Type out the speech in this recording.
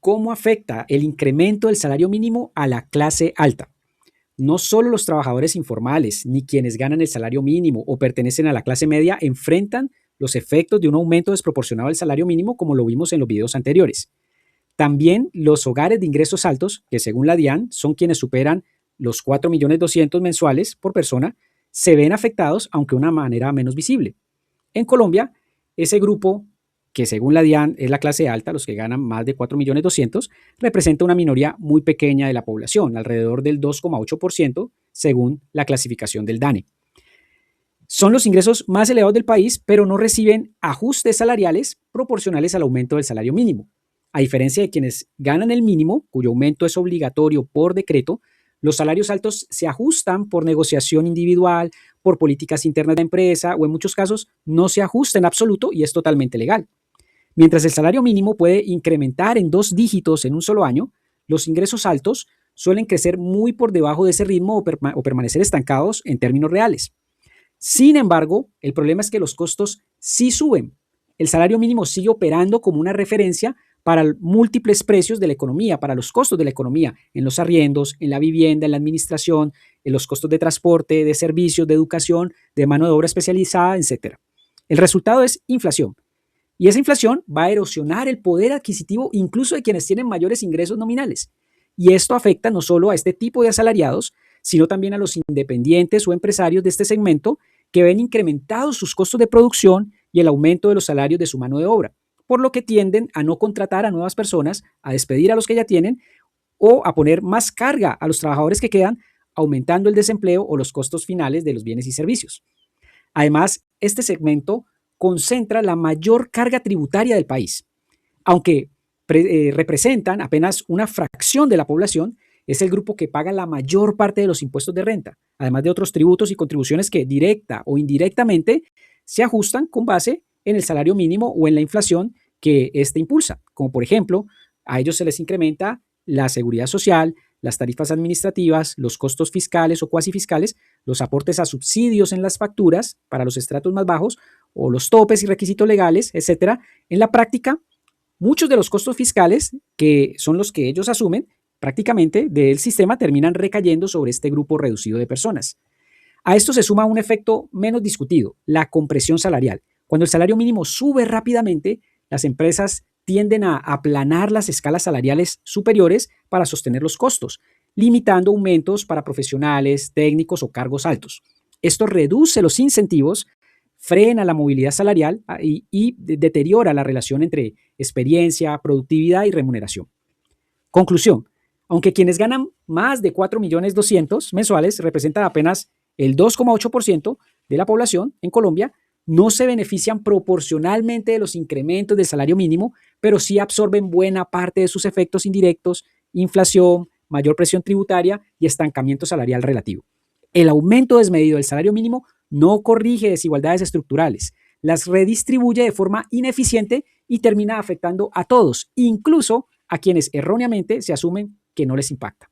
¿Cómo afecta el incremento del salario mínimo a la clase alta? No solo los trabajadores informales, ni quienes ganan el salario mínimo o pertenecen a la clase media enfrentan los efectos de un aumento desproporcionado del salario mínimo, como lo vimos en los videos anteriores. También los hogares de ingresos altos, que según la DIAN son quienes superan los 4.200.000 mensuales por persona, se ven afectados, aunque de una manera menos visible. En Colombia, ese grupo, que según la DIAN es la clase alta, los que ganan más de 4.200.000, representa una minoría muy pequeña de la población, alrededor del 2,8%, según la clasificación del DANE. Son los ingresos más elevados del país, pero no reciben ajustes salariales proporcionales al aumento del salario mínimo. A diferencia de quienes ganan el mínimo, cuyo aumento es obligatorio por decreto, los salarios altos se ajustan por negociación individual, por políticas internas de la empresa o en muchos casos no se ajusta en absoluto y es totalmente legal. Mientras el salario mínimo puede incrementar en 2 dígitos en un solo año, los ingresos altos suelen crecer muy por debajo de ese ritmo o permanecer estancados en términos reales. Sin embargo, el problema es que los costos sí suben. El salario mínimo sigue operando como una referencia para múltiples precios de la economía, para los costos de la economía, en los arriendos, en la vivienda, en la administración, en los costos de transporte, de servicios, de educación, de mano de obra especializada, etc. El resultado es inflación. Y esa inflación va a erosionar el poder adquisitivo incluso de quienes tienen mayores ingresos nominales. Y esto afecta no solo a este tipo de asalariados, sino también a los independientes o empresarios de este segmento que ven incrementados sus costos de producción y el aumento de los salarios de su mano de obra, por lo que tienden a no contratar a nuevas personas, a despedir a los que ya tienen o a poner más carga a los trabajadores que quedan, aumentando el desempleo o los costos finales de los bienes y servicios. Además, este segmento concentra la mayor carga tributaria del país. Aunque representan apenas una fracción de la población, es el grupo que paga la mayor parte de los impuestos de renta, además de otros tributos y contribuciones que directa o indirectamente se ajustan con base en el salario mínimo o en la inflación que éste impulsa, como por ejemplo, a ellos se les incrementa la seguridad social, las tarifas administrativas, los costos fiscales o cuasi fiscales, los aportes a subsidios en las facturas para los estratos más bajos o los topes y requisitos legales, etcétera. En la práctica, muchos de los costos fiscales, que son los que ellos asumen, prácticamente del sistema terminan recayendo sobre este grupo reducido de personas. A esto se suma un efecto menos discutido, la compresión salarial. Cuando el salario mínimo sube rápidamente, las empresas tienden a aplanar las escalas salariales superiores para sostener los costos, limitando aumentos para profesionales, técnicos o cargos altos. Esto reduce los incentivos, frena la movilidad salarial y deteriora la relación entre experiencia, productividad y remuneración. Conclusión. Aunque quienes ganan más de 4.200.000 mensuales representan apenas el 2,8% de la población en Colombia, no se benefician proporcionalmente de los incrementos del salario mínimo, pero sí absorben buena parte de sus efectos indirectos, inflación, mayor presión tributaria y estancamiento salarial relativo. El aumento desmedido del salario mínimo no corrige desigualdades estructurales, las redistribuye de forma ineficiente y termina afectando a todos, incluso a quienes erróneamente se asumen que no les impacta.